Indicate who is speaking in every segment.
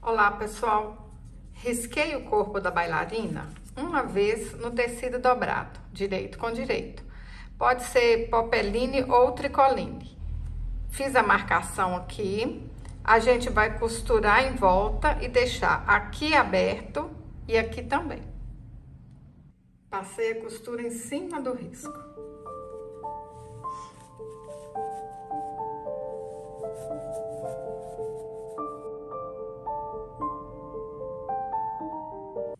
Speaker 1: Olá, pessoal! Risquei o corpo da bailarina uma vez no tecido dobrado, direito com direito. Pode ser popeline ou tricoline. Fiz a marcação aqui, a gente vai costurar em volta e deixar aqui aberto e aqui também. Passei a costura em cima do risco.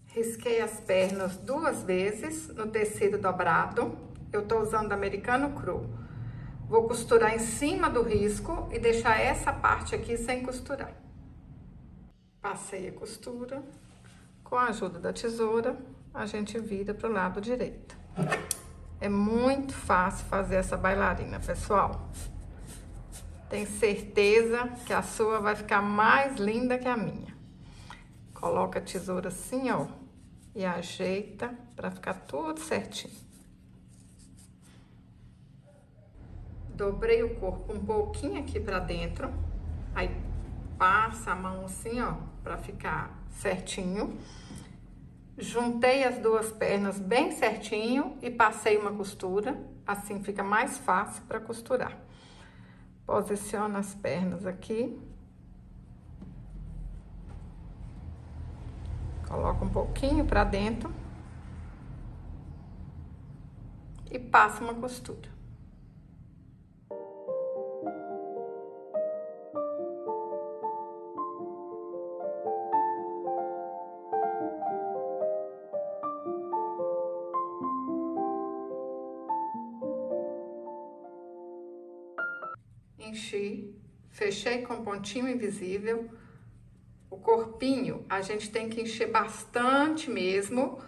Speaker 1: Risquei as pernas 2 vezes no tecido dobrado. Eu tô usando americano cru. Vou costurar em cima do risco e deixar essa parte aqui sem costurar. Passei a costura. Com a ajuda da tesoura, a gente vira pro lado direito. É muito fácil fazer essa bailarina, pessoal. Tenho certeza que a sua vai ficar mais linda que a minha. Coloca a tesoura assim, ó, e ajeita para ficar tudo certinho. Dobrei o corpo um pouquinho aqui para dentro, aí passa a mão assim, ó, para ficar certinho. Juntei as 2 pernas bem certinho e passei uma costura, assim fica mais fácil para costurar. Posiciono as pernas aqui. Coloco um pouquinho para dentro e passo uma costura. Enchi, fechei com pontinho invisível. O corpinho a gente tem que encher bastante mesmo,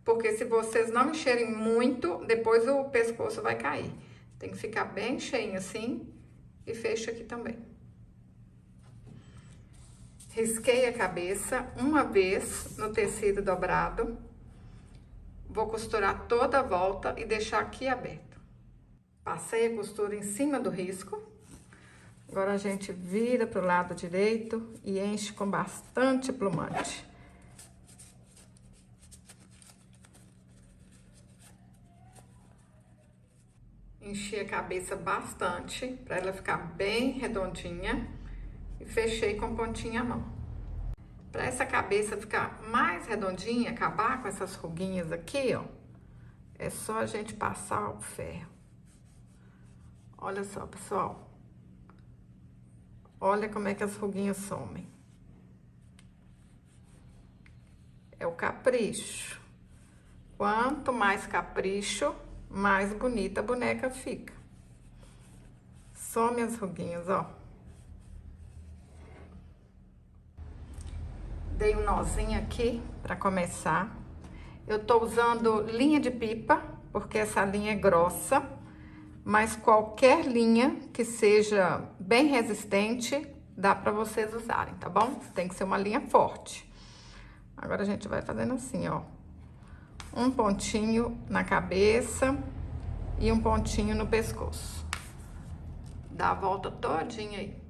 Speaker 1: porque se vocês não encherem muito, depois o pescoço vai cair. Tem que ficar bem cheinho assim e fecha aqui também. Risquei a cabeça uma vez no tecido dobrado. Vou costurar toda a volta e deixar aqui aberto. Passei a costura em cima do risco. Agora a gente vira pro lado direito e enche com bastante plumante. Enchi a cabeça bastante para ela ficar bem redondinha e fechei com pontinha à mão. Para essa cabeça ficar mais redondinha, acabar com essas ruguinhas aqui, ó, é só a gente passar o ferro. Olha só, pessoal. Olha como é que as ruguinhas somem. É o capricho. Quanto mais capricho, mais bonita a boneca fica. Some as ruguinhas, ó. Dei um nozinho aqui para começar. Eu tô usando linha de pipa, porque essa linha é grossa. Mas qualquer linha que seja bem resistente, dá para vocês usarem, tá bom? Tem que ser uma linha forte. Agora a gente vai fazendo assim, ó. Um pontinho na cabeça e um pontinho no pescoço. Dá a volta todinha aí.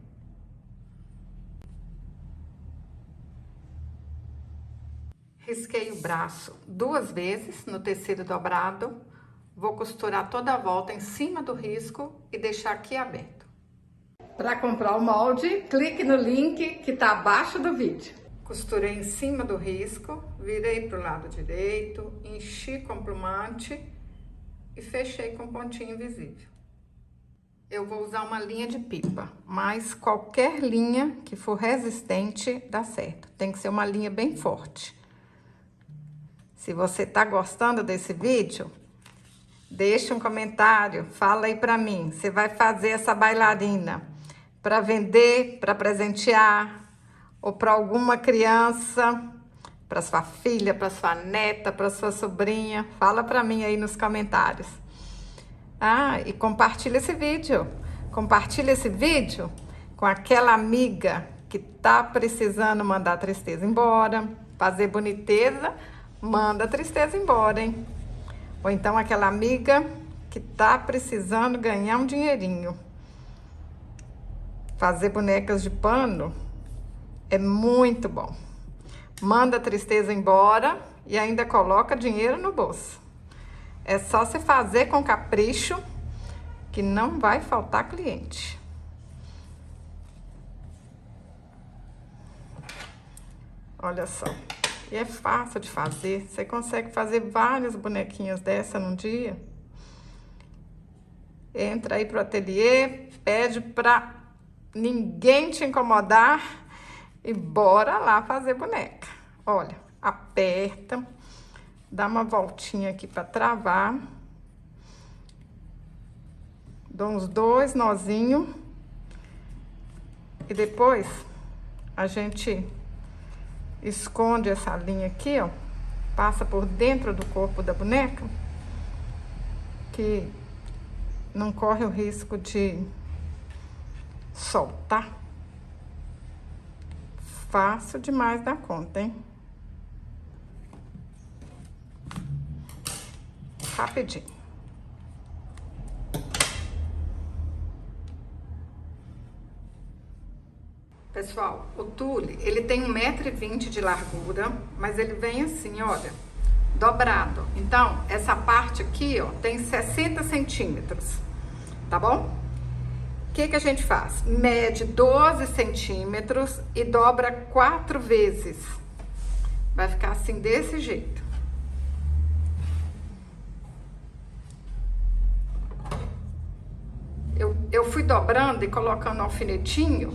Speaker 1: Risquei o braço 2 vezes no tecido dobrado. Vou costurar toda a volta em cima do risco e deixar aqui aberto. Para comprar o molde, clique no link que está abaixo do vídeo. Costurei em cima do risco, virei para o lado direito, enchi com plumante e fechei com pontinho invisível. Eu vou usar uma linha de pipa, mas qualquer linha que for resistente dá certo. Tem que ser uma linha bem forte. Se você está gostando desse vídeo, deixa um comentário, fala aí pra mim. Você vai fazer essa bailarina para vender, para presentear, ou para alguma criança, para sua filha, para sua neta, para sua sobrinha? Fala pra mim aí nos comentários. Ah, e compartilha esse vídeo. Compartilha esse vídeo com aquela amiga que tá precisando mandar a tristeza embora, fazer boniteza, manda a tristeza embora, hein? Ou então aquela amiga que tá precisando ganhar um dinheirinho. Fazer bonecas de pano É muito bom. Manda a tristeza embora e ainda coloca dinheiro no bolso. É só você fazer com capricho que não vai faltar cliente. Olha só. E é fácil de fazer. Você consegue fazer várias bonequinhas dessa num dia. Entra aí pro ateliê, pede pra ninguém te incomodar e bora lá fazer boneca. Olha, aperta, dá uma voltinha aqui pra travar. Dou uns 2 nozinhos. E depois a gente esconde essa linha aqui, ó. Passa por dentro do corpo da boneca. Que não corre o risco de soltar. Fácil demais da conta, hein? Rapidinho. Pessoal, o tule, ele tem 1,20 m de largura, mas ele vem assim, olha, dobrado. Então, essa parte aqui, ó, tem 60 centímetros, tá bom? O que que a gente faz? Mede 12 centímetros e dobra 4 vezes. Vai ficar assim, desse jeito. Eu fui dobrando e colocando alfinetinho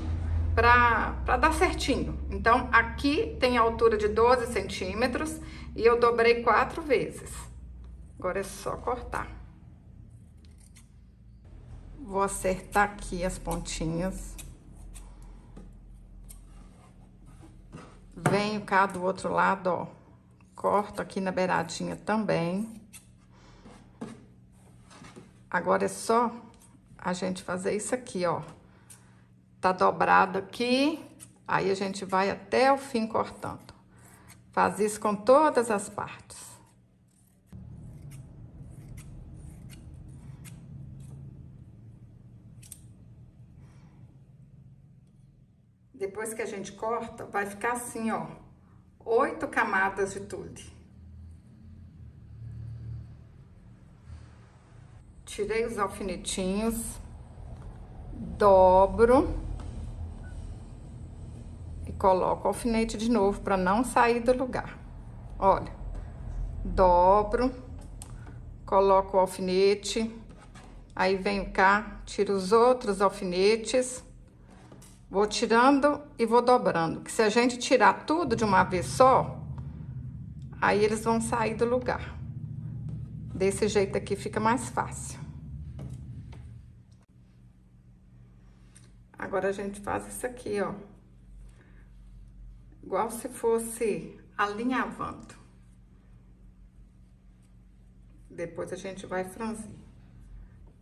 Speaker 1: para dar certinho. Então, aqui tem a altura de 12 centímetros e eu dobrei 4 vezes. Agora é só cortar. Vou acertar aqui as pontinhas. Venho cá do outro lado, ó. Corto aqui na beiradinha também. Agora é só a gente fazer isso aqui, ó. Tá dobrado aqui, aí a gente vai até o fim cortando. Faz isso com todas as partes. Depois que a gente corta, vai ficar assim, ó, 8 camadas de tule. Tirei os alfinetinhos, dobro e coloco o alfinete de novo para não sair do lugar. Olha, dobro, coloco o alfinete, aí venho cá, tiro os outros alfinetes, vou tirando e vou dobrando, que se a gente tirar tudo de uma vez só, aí eles vão sair do lugar. Desse jeito aqui fica mais fácil. Agora a gente faz isso aqui, ó. Igual se fosse alinhavando. Depois a gente vai franzir.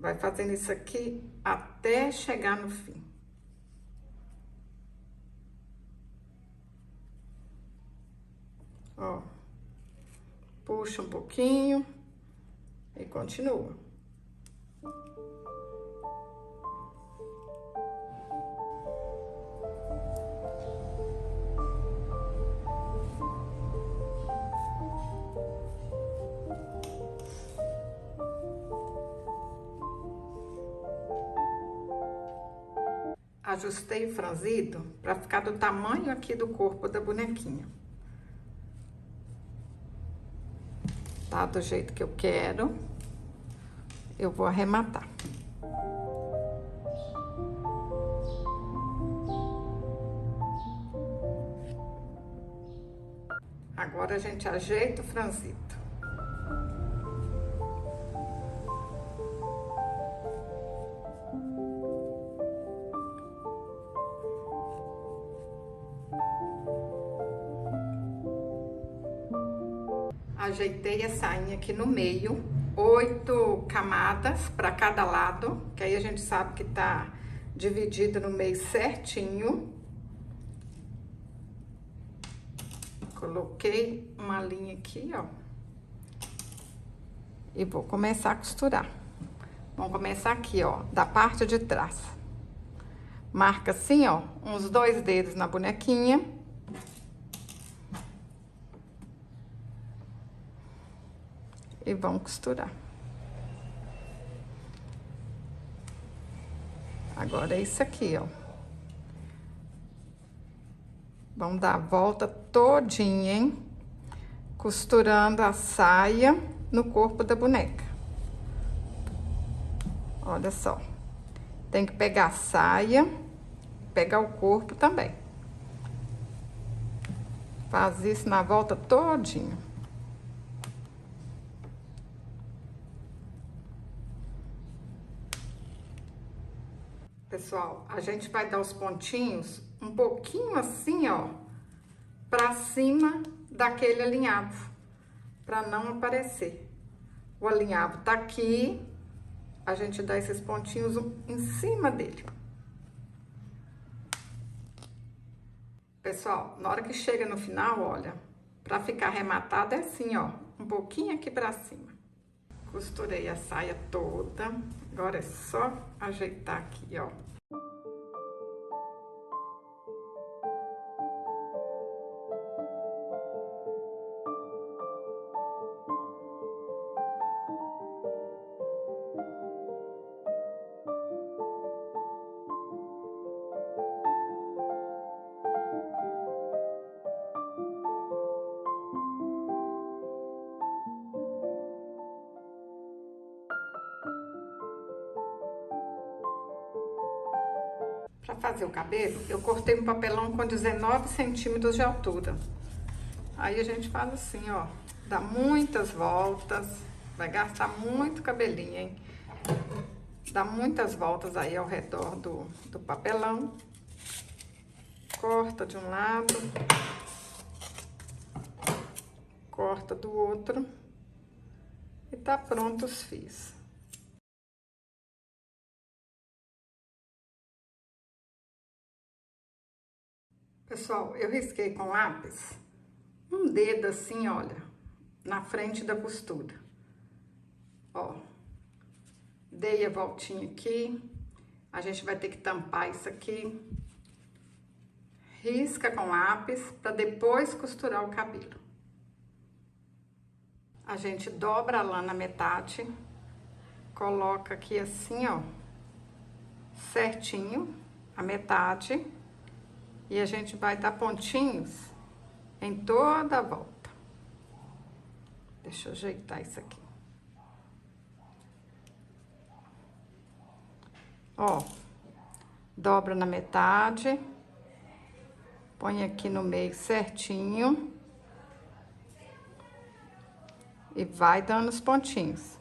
Speaker 1: Vai fazendo isso aqui até chegar no fim. Ó. Puxa um pouquinho e continua. Ajustei o franzido para ficar do tamanho aqui do corpo da bonequinha. Tá do jeito que eu quero. Eu vou arrematar. Agora a gente ajeita o franzido. Ajeitei a sainha aqui no meio, 8 camadas para cada lado, que aí a gente sabe que tá dividida no meio certinho. Coloquei uma linha aqui, ó. E vou começar a costurar. Vamos começar aqui, ó, da parte de trás. Marca assim, ó, uns 2 dedos na bonequinha. E vamos costurar. Agora é isso aqui, ó. Vamos dar a volta todinha, hein? Costurando a saia no corpo da boneca. Olha só. Tem que pegar a saia, pegar o corpo também. Faz isso na volta todinha. Pessoal, a gente vai dar os pontinhos um pouquinho assim, ó, pra cima daquele alinhavo, pra não aparecer. O alinhavo tá aqui, a gente dá esses pontinhos em cima dele. Pessoal, na hora que chega no final, olha, pra ficar arrematado é assim, ó, um pouquinho aqui pra cima. Costurei a saia toda, agora é só ajeitar aqui, ó. Para fazer o cabelo, eu cortei um papelão com 19 centímetros de altura. Aí a gente faz assim, ó, dá muitas voltas, vai gastar muito cabelinho, hein? Dá muitas voltas aí ao redor do papelão. Corta de um lado, corta do outro e tá pronto os fios. Pessoal, eu risquei com lápis um dedo assim, olha, na frente da costura. Ó, dei a voltinha aqui, a gente vai ter que tampar isso aqui. Risca com lápis para depois costurar o cabelo. A gente dobra a lã na metade, coloca aqui assim, ó, certinho, a metade, e a gente vai dar pontinhos em toda a volta. Deixa eu ajeitar isso aqui. Ó, dobra na metade, põe aqui no meio certinho e vai dando os pontinhos.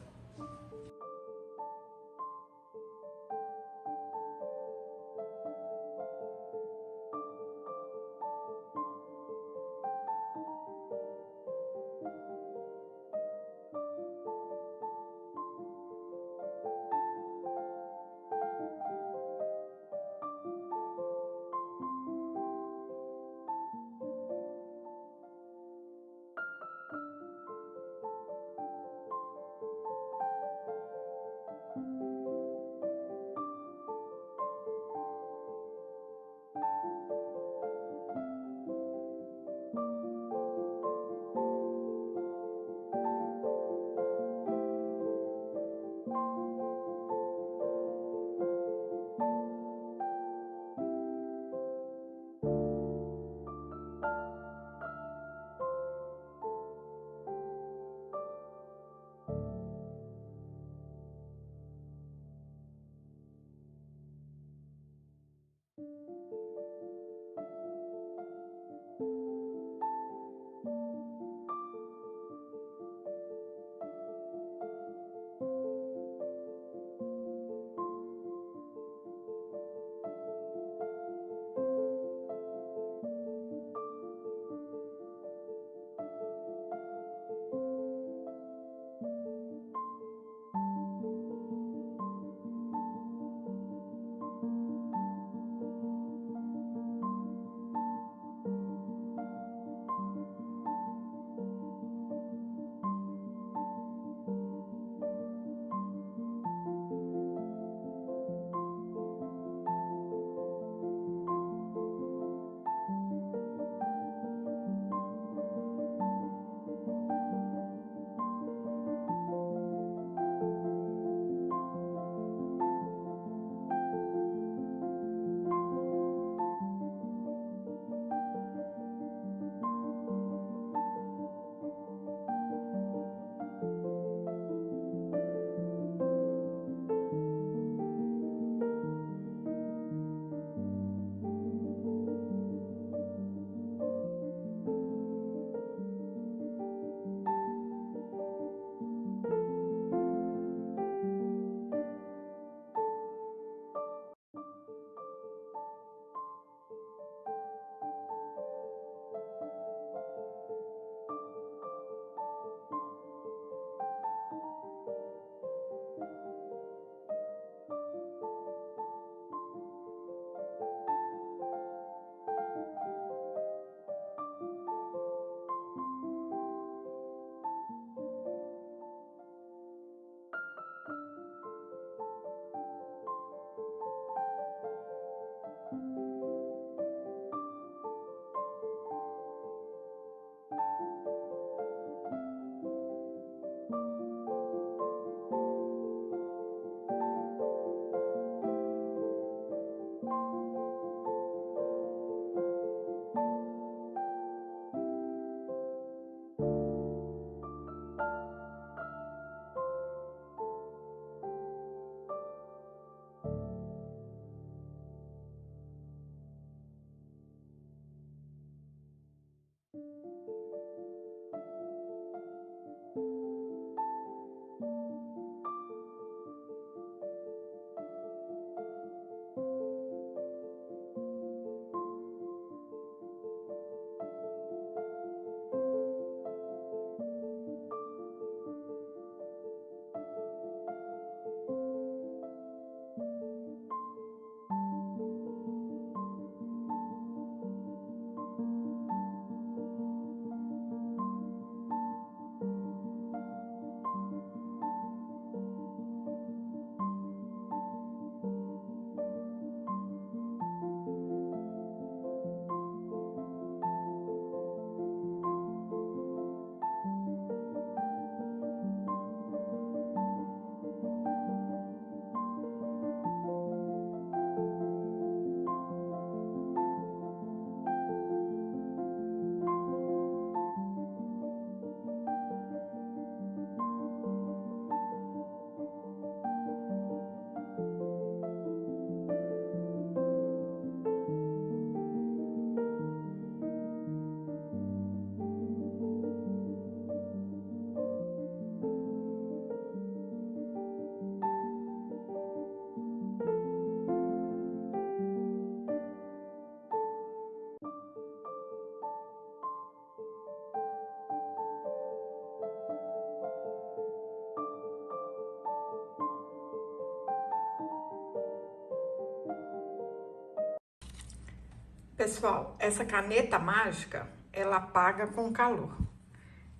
Speaker 1: Pessoal, essa caneta mágica, ela apaga com calor.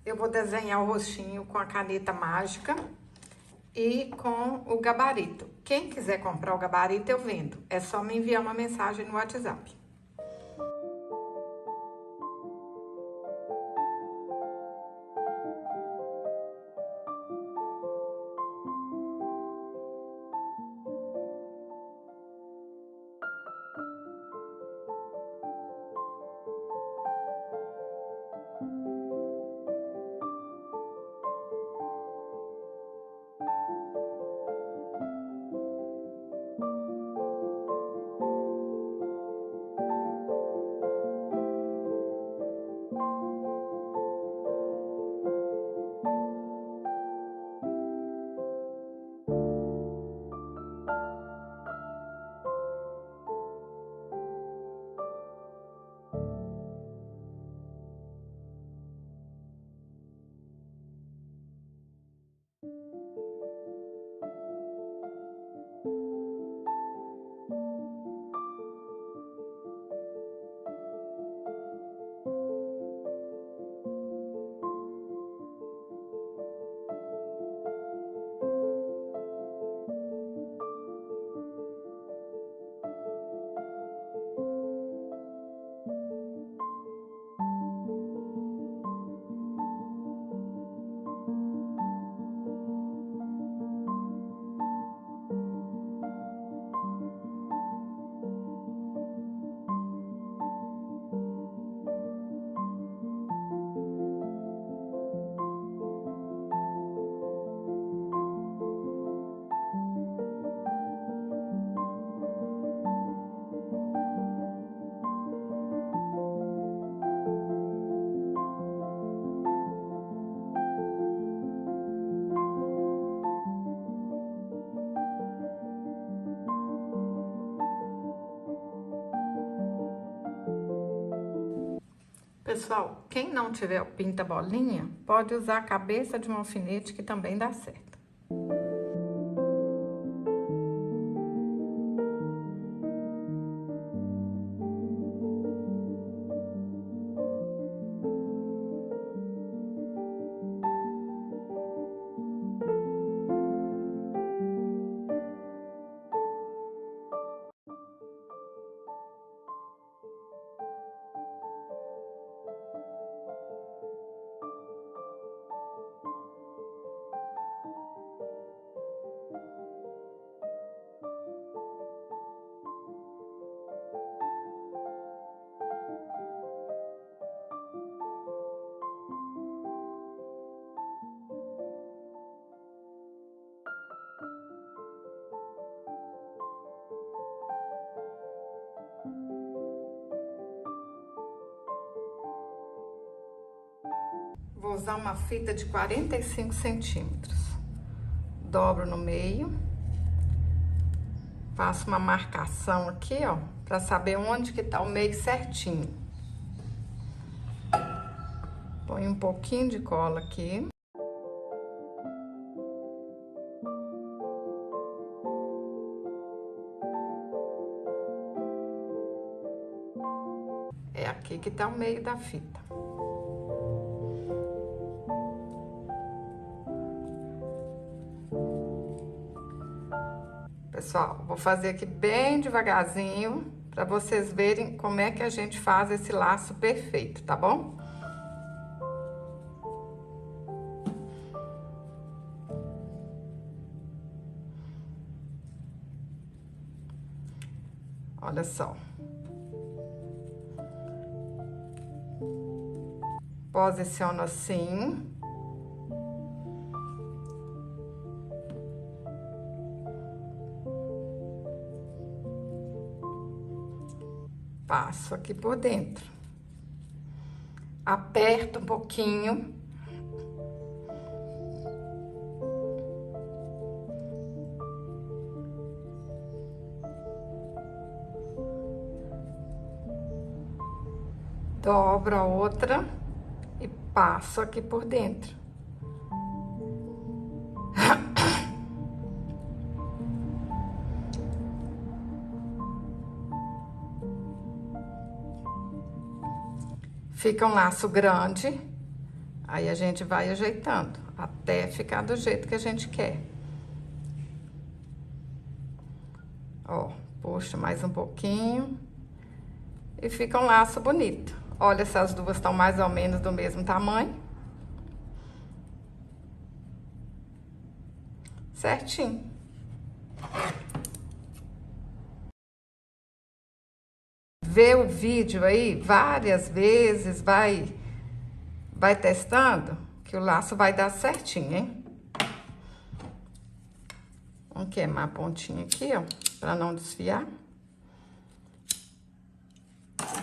Speaker 1: Eu vou desenhar o rostinho com a caneta mágica e com o gabarito. Quem quiser comprar o gabarito, eu vendo. É só me enviar uma mensagem no WhatsApp. Pessoal, quem não tiver o pinta-bolinha, pode usar a cabeça de um alfinete que também dá certo. Vou usar uma fita de 45 centímetros. Dobro no meio. Faço uma marcação aqui, ó, pra saber onde que tá o meio certinho. Põe um pouquinho de cola aqui. É aqui que tá o meio da fita. Pessoal, vou fazer aqui bem devagarzinho para vocês verem como é que a gente faz esse laço perfeito, tá bom? Olha só. Posiciono assim. Passo aqui por dentro. Aperto um pouquinho. Dobro a outra e passo aqui por dentro. Fica um laço grande, aí a gente vai ajeitando até ficar do jeito que a gente quer. Ó, puxa mais um pouquinho e fica um laço bonito. Olha se as duas estão mais ou menos do mesmo tamanho. Certinho. Vê o vídeo aí várias vezes, vai testando, que o laço vai dar certinho, hein? Vamos queimar a pontinha aqui, ó, pra não desfiar.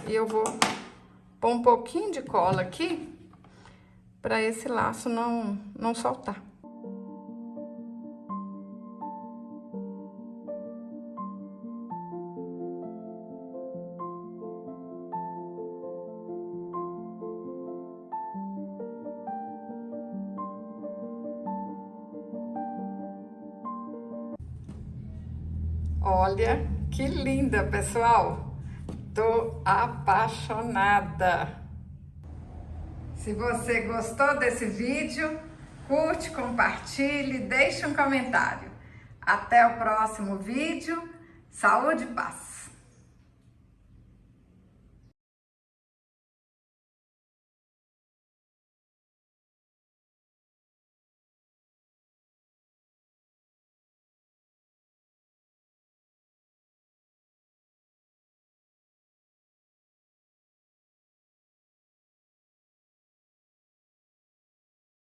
Speaker 1: E eu vou pôr um pouquinho de cola aqui, pra esse laço não soltar. Olha que linda, pessoal! Tô apaixonada! Se você gostou desse vídeo, curte, compartilhe, deixe um comentário. Até o próximo vídeo. Saúde e paz!